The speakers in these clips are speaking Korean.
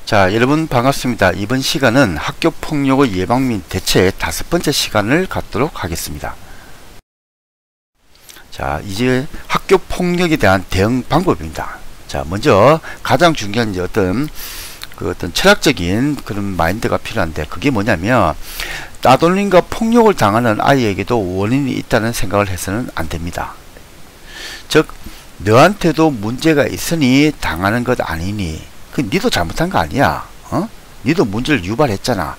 자, 여러분 반갑습니다. 이번 시간은 학교 폭력의 예방 및 대책 5번째 시간을 갖도록 하겠습니다. 자, 이제 학교 폭력에 대한 대응 방법입니다. 자, 먼저 가장 중요한 이제 어떤 철학적인 그런 마인드가 필요한데, 그게 뭐냐면 따돌림과 폭력을 당하는 아이에게도 원인이 있다는 생각을 해서는 안 됩니다. 즉, 너한테도 문제가 있으니 당하는 것 아니니, 그 니도 잘못한 거 아니야. 니도 문제를 유발했잖아.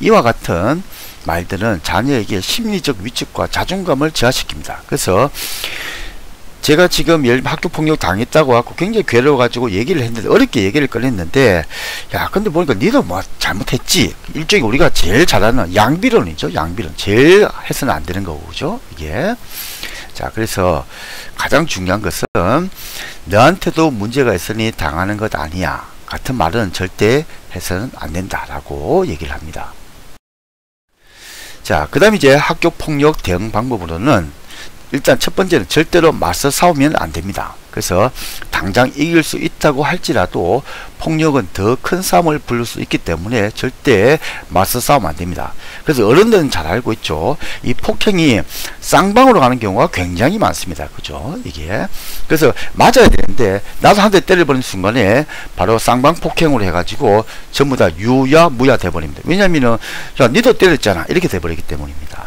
이와 같은 말들은 자녀에게 심리적 위축과 자존감을 저하시킵니다. 그래서 제가 지금 학교폭력 당했다고 하고 굉장히 괴로워가지고 얘기를 했는데, 어렵게 얘기를 꺼냈는데, 야, 근데 보니까 니도 뭐 잘못했지. 일종의 우리가 제일 잘하는 양비론이죠. 양비론. 제일 해서는 안 되는 거고, 그죠? 이게. 자, 그래서 가장 중요한 것은 너한테도 문제가 있으니 당하는 것 아니야 같은 말은 절대 해서는 안 된다라고 얘기를 합니다. 자, 그 다음에 이제 학교폭력 대응 방법으로는 일단 첫 번째는 절대로 맞서 싸우면 안 됩니다. 그래서 당장 이길 수 있다고 할지라도 폭력은 더 큰 싸움을 부를 수 있기 때문에 절대 맞서 싸우면 안 됩니다. 그래서 어른들은 잘 알고 있죠. 이 폭행이 쌍방으로 가는 경우가 굉장히 많습니다. 그죠? 이게. 그래서 맞아야 되는데 나도 한 대 때려버리는 순간에 바로 쌍방 폭행으로 해가지고 전부 다 유야 무야 돼버립니다. 왜냐면은 야, 니도 때렸잖아 이렇게 돼버리기 때문입니다.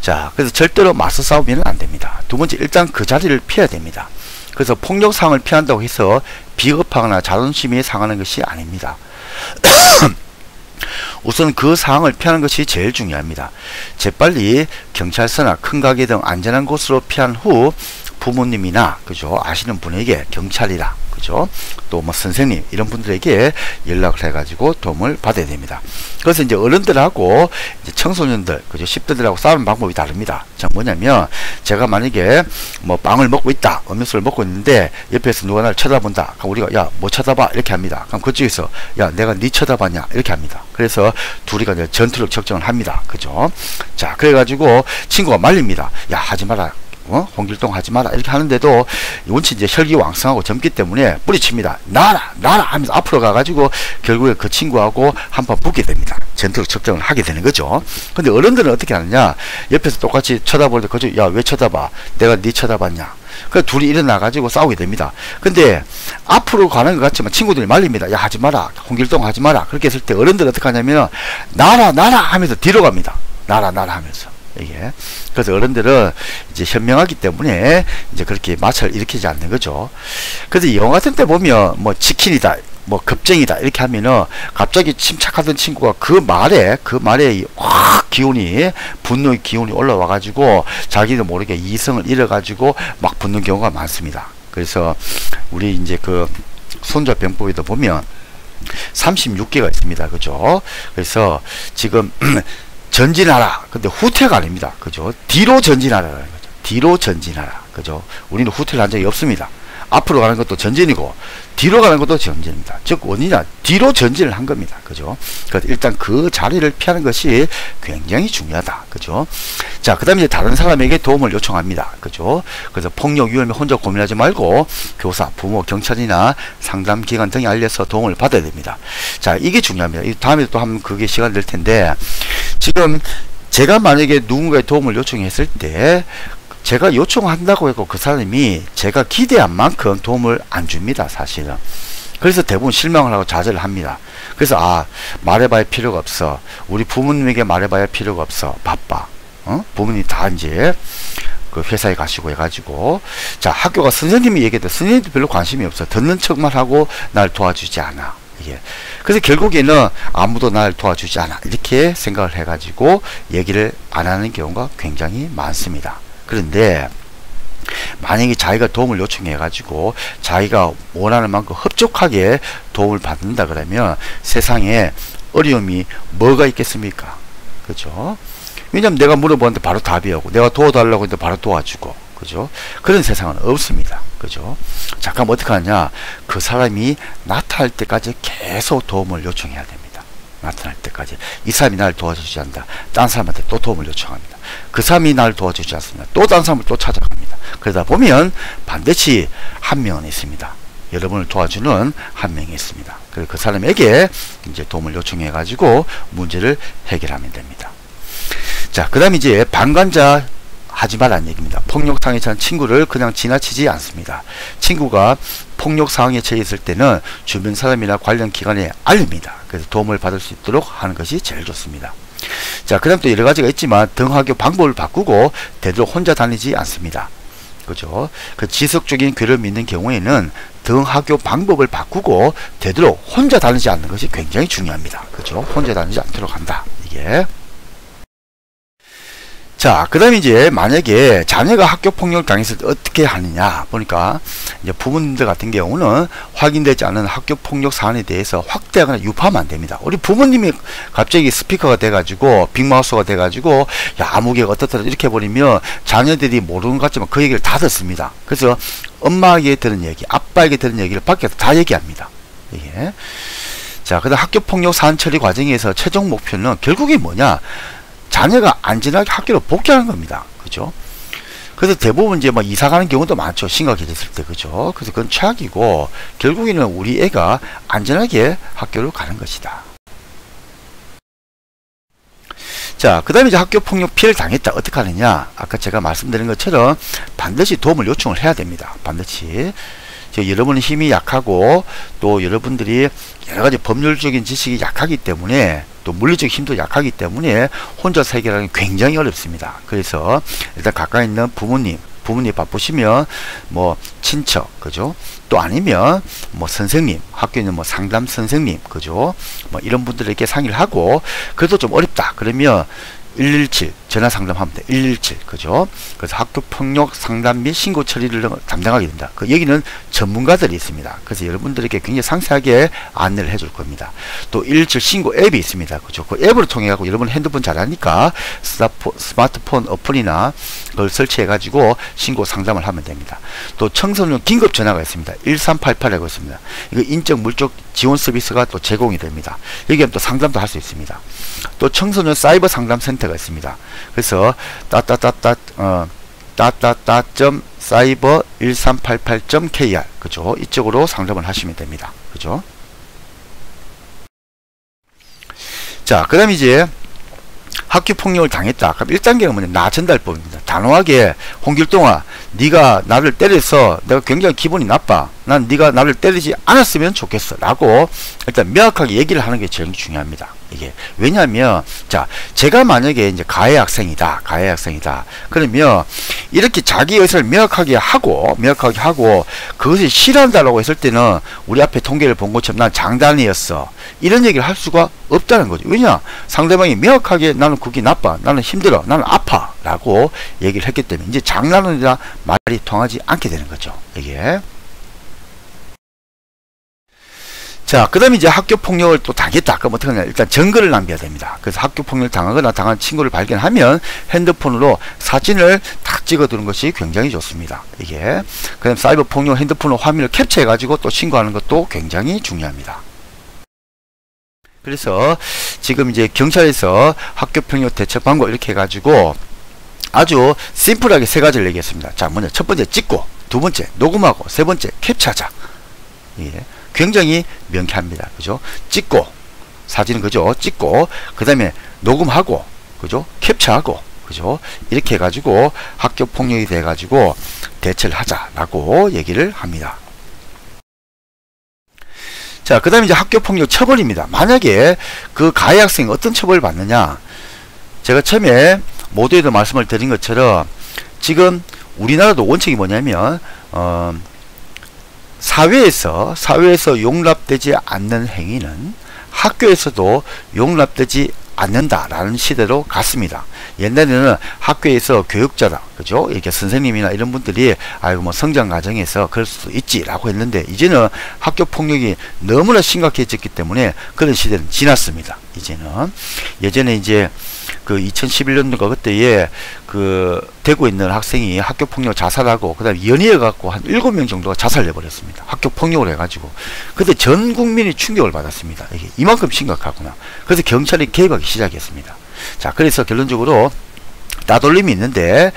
자, 그래서 절대로 맞서 싸우면 안 됩니다. 두 번째, 일단 그 자리를 피해야 됩니다. 그래서 폭력 상황을 피한다고 해서 비겁하거나 자존심이 상하는 것이 아닙니다. 우선 그 상황을 피하는 것이 제일 중요합니다. 재빨리 경찰서나 큰 가게 등 안전한 곳으로 피한 후 부모님이나, 그죠, 아시는 분에게 경찰이라, 그죠, 또 뭐 선생님 이런 분들에게 연락을 해가지고 도움을 받아야 됩니다. 그래서 이제 어른들하고 이제 청소년들, 그죠, 10대들하고 싸우는 방법이 다릅니다. 자, 뭐냐면 제가 만약에 뭐 빵을 먹고 있다, 음료수를 먹고 있는데 옆에서 누가 나를 쳐다본다. 그럼 우리가 야, 뭐 쳐다봐 이렇게 합니다. 그럼 그쪽에서 야, 내가 니 쳐다봤냐 이렇게 합니다. 그래서 둘이가 이제 전투력 측정을 합니다. 그죠? 자, 그래가지고 친구가 말립니다. 야, 하지 마라. 홍길동 하지 마라 이렇게 하는데도 원체 이제 혈기왕성하고 젊기 때문에 뿌리칩니다. 나라 하면서 앞으로 가가지고 결국에 그 친구하고 한판 붙게 됩니다. 전투력 측정을 하게 되는 거죠. 근데 어른들은 어떻게 하느냐, 옆에서 똑같이 쳐다볼 때 그죠, 야, 왜 쳐다봐, 내가 네 쳐다봤냐. 그래서 둘이 일어나가지고 싸우게 됩니다. 근데 앞으로 가는 것 같지만 친구들이 말립니다. 야, 하지 마라, 홍길동 하지 마라. 그렇게 했을 때 어른들은 어떻게 하냐면 나라 하면서 뒤로 갑니다. 나라 하면서. 이게. 그래서 어른들은 이제 현명하기 때문에 이제 그렇게 마찰을 일으키지 않는 거죠. 그래서 영화 같은 때 보면 뭐 치킨이다, 뭐 겁쟁이다 이렇게 하면은 갑자기 침착하던 친구가 그 말에 확 기운이, 분노의 기운이 올라와 가지고 자기도 모르게 이성을 잃어 가지고 막 붙는 경우가 많습니다. 그래서 우리 이제 그 손자병법에도 보면 36개가 있습니다. 그죠? 그래서 지금 전진하라. 근데 후퇴가 아닙니다. 그죠? 뒤로 전진하라는 거죠. 뒤로 전진하라. 그죠? 우리는 후퇴를 한 적이 없습니다. 앞으로 가는 것도 전진이고 뒤로 가는 것도 전진입니다. 즉 원인이 뒤로 전진을 한 겁니다. 그죠? 그래서 일단 그 자리를 피하는 것이 굉장히 중요하다. 그죠? 자, 그 다음에 이제 다른 사람에게 도움을 요청합니다. 그죠? 그래서 폭력 위험에 혼자 고민하지 말고 교사, 부모, 경찰이나 상담기관 등에 알려서 도움을 받아야 됩니다. 자, 이게 중요합니다. 다음에 또 한번 그게 시간 될 텐데, 지금 제가 만약에 누군가의 도움을 요청했을 때 제가 요청한다고 했고 그 사람이 제가 기대한 만큼 도움을 안 줍니다. 사실은. 그래서 대부분 실망을 하고 좌절을 합니다. 그래서 말해봐야 필요가 없어. 우리 부모님에게 말해봐야 필요가 없어. 바빠. 부모님 다 이제 그 회사에 가시고 해가지고, 자, 학교가 선생님이 얘기해도 선생님도 별로 관심이 없어. 듣는 척만 하고 날 도와주지 않아. 이게. 그래서 결국에는 아무도 날 도와주지 않아 이렇게 생각을 해가지고 얘기를 안 하는 경우가 굉장히 많습니다. 그런데 만약에 자기가 도움을 요청해 가지고 자기가 원하는 만큼 흡족하게 도움을 받는다 그러면 세상에 어려움이 뭐가 있겠습니까? 그죠? 왜냐면 내가 물어보는데 바로 답이 오고 내가 도와달라고 했는데 바로 도와주고, 그죠? 그런 세상은 없습니다. 그죠? 잠깐 어떻게 하냐, 그 사람이 나타날 때까지 계속 도움을 요청해야 됩니다. 나타날 때까지. 이 사람이 나를 도와주지 않는다, 딴 사람한테 또 도움을 요청합니다. 그 사람이 나를 도와주지 않습니다, 또 딴 사람을 또 찾아갑니다. 그러다 보면 반드시 한 명은 있습니다. 여러분을 도와주는 한 명이 있습니다. 그래서 그 사람에게 이제 도움을 요청해 가지고 문제를 해결하면 됩니다. 자, 그 다음에 이제 방관자 하지 말라는 얘기입니다. 폭력 상황에 처한 친구를 그냥 지나치지 않습니다. 친구가 폭력 상황에 처해 있을 때는 주변 사람이나 관련 기관에 알립니다. 그래서 도움을 받을 수 있도록 하는 것이 제일 좋습니다. 자, 그 다음 또 여러 가지가 있지만 등하교 방법을 바꾸고 되도록 혼자 다니지 않습니다. 그죠? 그 지속적인 교류를 믿는 경우에는 등하교 방법을 바꾸고 되도록 혼자 다니지 않는 것이 굉장히 중요합니다. 그죠? 혼자 다니지 않도록 한다. 이게. 자, 그 다음에 이제 만약에 자녀가 학교 폭력을 당했을 때 어떻게 하느냐 보니까 이제 부모님들 같은 경우는 확인되지 않은 학교 폭력 사안에 대해서 확대하거나 유포하면 안 됩니다. 우리 부모님이 갑자기 스피커가 돼가지고 빅마우스가 돼가지고 야 아무개가 어떻더라 이렇게 해버리면 자녀들이 모르는 것 같지만 그 얘기를 다 듣습니다. 그래서 엄마에게 들은 얘기, 아빠에게 들은 얘기를 밖에서 다 얘기합니다. 이게. 자, 그 다음 학교 폭력 사안 처리 과정에서 최종 목표는 결국에 뭐냐? 자녀가 안전하게 학교로 복귀하는 겁니다. 그죠? 그래서 대부분 이제 뭐 이사 가는 경우도 많죠. 심각해졌을 때. 그죠? 그래서 그건 최악이고, 결국에는 우리 애가 안전하게 학교로 가는 것이다. 자, 그 다음에 이제 학교 폭력 피해를 당했다. 어떻게 하느냐? 아까 제가 말씀드린 것처럼 반드시 도움을 요청을 해야 됩니다. 반드시. 여러분의 힘이 약하고 또 여러분들이 여러가지 법률적인 지식이 약하기 때문에 또 물리적 힘도 약하기 때문에 혼자서 해결하기 굉장히 어렵습니다. 그래서 일단 가까이 있는 부모님이 바쁘시면 뭐 친척, 그죠? 또 아니면 뭐 선생님, 학교에 있는 뭐 상담 선생님, 그죠? 뭐 이런 분들에게 상의를 하고, 그래도 좀 어렵다 그러면 117 전화 상담하면 돼. 117 그죠? 그래서 학교 폭력 상담 및 신고 처리를 담당하게 된다. 그 여기는 전문가들이 있습니다. 그래서 여러분들에게 굉장히 상세하게 안내를 해줄 겁니다. 또 117 신고 앱이 있습니다. 그죠? 그 앱을 통해 갖고 여러분 핸드폰 잘하니까 스마트폰 어플이나 그걸 설치해 가지고 신고 상담을 하면 됩니다. 또 청소년 긴급 전화가 있습니다. 1388이라고 있습니다. 이거 인적 물적 지원 서비스가 또 제공이 됩니다. 여기에 또 상담도 할 수 있습니다. 또 청소년 사이버 상담 센터가 있습니다. 그래서 cyber1388.kr 그죠? 이쪽으로 상담을 하시면 됩니다. 그죠? 자, 그 다음에 이제 학교 폭력을 당했다. 그럼 1단계는 뭐냐? 나 전달법입니다. 단호하게 홍길동아, 네가 나를 때려서 내가 굉장히 기분이 나빠. 난 네가 나를 때리지 않았으면 좋겠어. 라고 일단 명확하게 얘기를 하는 게 제일 중요합니다. 이게 왜냐하면 자, 제가 만약에 이제 가해 학생이다. 그러면 이렇게 자기 의사를 명확하게 하고 그것을 싫어한다라고 했을 때는 우리 앞에 통계를 본 것처럼 난 장난이었어. 이런 얘기를 할 수가 없다는 거죠. 왜냐? 상대방이 명확하게 나는 그게 나빠. 나는 힘들어. 나는 아파. 라고 얘기를 했기 때문에 이제 장난이라 말이 통하지 않게 되는 거죠. 이게. 자, 그 다음에 이제 학교 폭력을 또 당했다. 그럼 어떻게 하냐? 일단 증거를 남겨야 됩니다. 그래서 학교 폭력을 당하거나 당한 친구를 발견하면 핸드폰으로 사진을 딱 찍어두는 것이 굉장히 좋습니다. 이게. 그 다음 사이버 폭력 핸드폰으로 화면을 캡처해가지고 또 신고하는 것도 굉장히 중요합니다. 그래서 지금 이제 경찰에서 학교 폭력 대책 방법 이렇게 해가지고 아주 심플하게 세 가지를 얘기했습니다. 자, 먼저 첫 번째 찍고, 두 번째 녹음하고, 세 번째 캡처하자. 예. 굉장히 명쾌합니다. 그죠? 찍고, 사진은 그죠? 찍고, 그 다음에 녹음하고, 그죠? 캡처하고, 그죠? 이렇게 해가지고 학교 폭력이 돼가지고 대처를 하자라고 얘기를 합니다. 자, 그 다음에 이제 학교 폭력 처벌입니다. 만약에 그 가해 학생이 어떤 처벌을 받느냐? 제가 처음에 모두에도 말씀을 드린 것처럼 지금 우리나라도 원칙이 뭐냐면, 사회에서 용납되지 않는 행위는 학교에서도 용납되지 않는다라는 시대로 갔습니다. 옛날에는 학교에서 교육자다, 그죠? 이렇게 선생님이나 이런 분들이 아이고 뭐 성장 과정에서 그럴 수도 있지라고 했는데 이제는 학교 폭력이 너무나 심각해졌기 때문에 그런 시대는 지났습니다. 이제는 예전에 이제 그 2011년도가 그때에 그 대구에 있는 학생이 학교 폭력 자살하고 그다음에 연이어 갖고 한 7명 정도가 자살해 버렸습니다. 학교 폭력을 해가지고. 그때 전 국민이 충격을 받았습니다. 이게 이만큼 심각하구나. 그래서 경찰이 개입하기 시작했습니다. 자, 그래서 결론적으로 따돌림이 있는데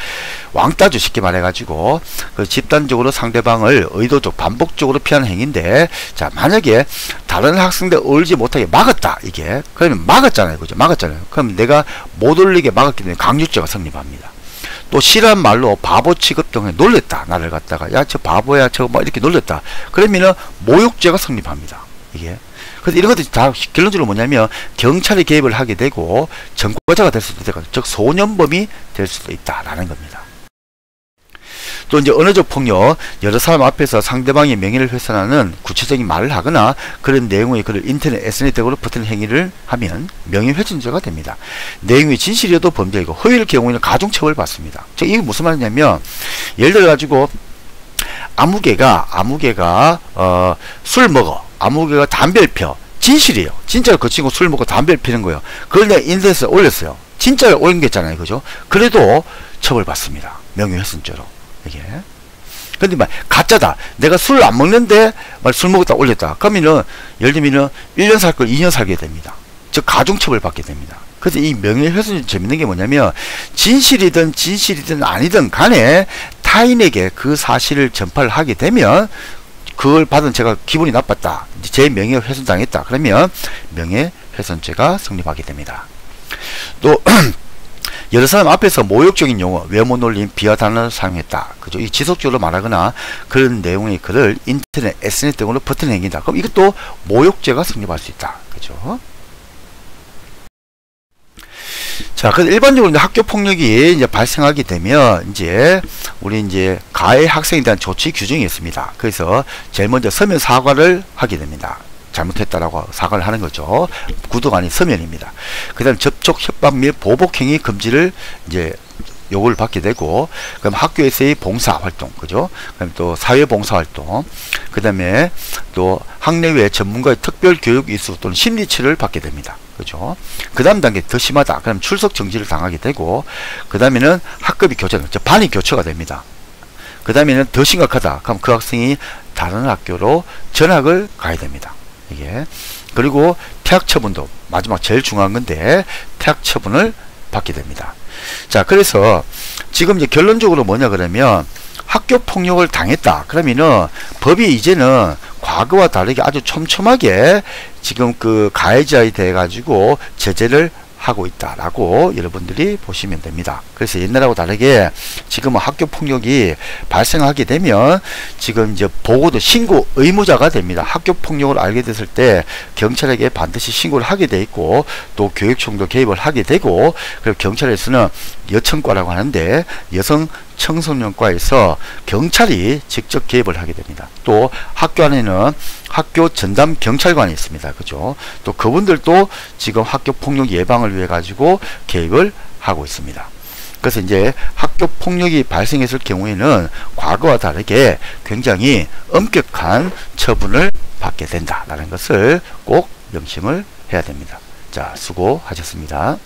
왕따죠. 쉽게 말해가지고 그 집단적으로 상대방을 의도적 반복적으로 피하는 행위인데, 자 만약에 다른 학생들 어울리지 못하게 막았다, 이게 그러면 막았잖아요, 그죠? 막았잖아요. 그럼 내가 못 어울리게 막았기 때문에 강요죄가 성립합니다. 또 싫어한 말로 바보 취급 등에 놀랬다, 나를 갖다가 야 저 바보야 저거 뭐 이렇게 놀랬다, 그러면은 모욕죄가 성립합니다, 이게. 그래서 이런 것들이 다 결론적으로 뭐냐면 경찰이 개입을 하게 되고 전과자가 될 수도 있다, 즉 소년범이 될 수도 있다라는 겁니다. 또 이제 언어적 폭력, 여러 사람 앞에서 상대방의 명예를 훼손하는 구체적인 말을 하거나 그런 내용의 글을 인터넷 SNS 등으로 퍼뜨리는 행위를 하면 명예훼손죄가 됩니다. 내용이 진실이어도 범죄이고 허위일 경우에는 가중처벌을 받습니다. 즉 이게 무슨 말이냐면, 예를 들어 가지고 아무개가 술 먹어, 아무개가 담배를 펴, 진실이에요. 진짜로 그 친구 술 먹고 담배를 피는 거예요. 그걸 내가 인터넷에 올렸어요. 진짜로 올린겠잖아요, 그죠? 그래도 처벌받습니다, 명예훼손죄로. 이게. 근데 막 가짜다, 내가 술 안 먹는데 술 먹었다 올렸다, 그러면은 예를 들면 1년 살 걸 2년 살게 됩니다. 즉 가중처벌 받게 됩니다. 그래서 이 명예훼손이 재밌는 게 뭐냐면, 진실이든 아니든 간에 타인에게 그 사실을 전파를 하게 되면 그걸 받은 제가 기분이 나빴다, 제 명예훼손 당했다, 그러면 명예훼손죄가 성립하게 됩니다. 또 여러 사람 앞에서 모욕적인 용어, 외모 놀림, 비하 단어를 사용했다, 그죠? 이 지속적으로 말하거나 그런 내용의 글을 인터넷, SNS 등으로 퍼뜨리는 행위다. 그럼 이것도 모욕죄가 성립할 수 있다, 그죠? 자, 그래서 일반적으로 이제 학교 폭력이 이제 발생하게 되면 우리 가해 학생에 대한 조치 규정이 있습니다. 그래서 제일 먼저 서면 사과를 하게 됩니다. 잘못했다라고 사과를 하는 거죠. 구도가 아닌 서면입니다. 그 다음 접촉, 협박 및 보복행위 금지를 요구를 받게 되고, 그럼 학교에서의 봉사활동, 그죠? 그럼 또 사회봉사활동, 그 다음에 또 학내외 전문가의 특별교육 이수 또는 심리치료를 받게 됩니다. 그죠? 그 다음 단계 더 심하다, 그럼 출석 정지를 당하게 되고, 그 다음에는 학급이 교체, 반이 교체가 됩니다. 그 다음에는 더 심각하다, 그럼 그 학생이 다른 학교로 전학을 가야 됩니다, 이게. 그리고 퇴학 처분도 마지막 제일 중요한 건데, 퇴학 처분을 받게 됩니다. 자, 그래서 지금 결론적으로 뭐냐 그러면, 학교 폭력을 당했다 그러면은 법이 이제는 과거와 다르게 아주 촘촘하게 지금 그 가해자에 대해 가지고 제재를 하고 있다라고 여러분들이 보시면 됩니다. 그래서 옛날하고 다르게 지금은 학교 폭력이 발생하게 되면 지금 보고도 신고 의무자가 됩니다. 학교 폭력을 알게 됐을 때 경찰에게 반드시 신고를 하게 돼 있고, 또 교육청도 개입을 하게 되고, 그리고 경찰에서는 여청과라고 하는데 여성 청소년과에서 경찰이 직접 개입을 하게 됩니다. 또 학교 안에는 학교 전담 경찰관이 있습니다, 그죠? 또 그분들도 지금 학교 폭력 예방을 위해 가지고 개입을 하고 있습니다. 그래서 학교 폭력이 발생했을 경우에는 과거와 다르게 굉장히 엄격한 처분을 받게 된다라는 것을 꼭 명심을 해야 됩니다. 자, 수고하셨습니다.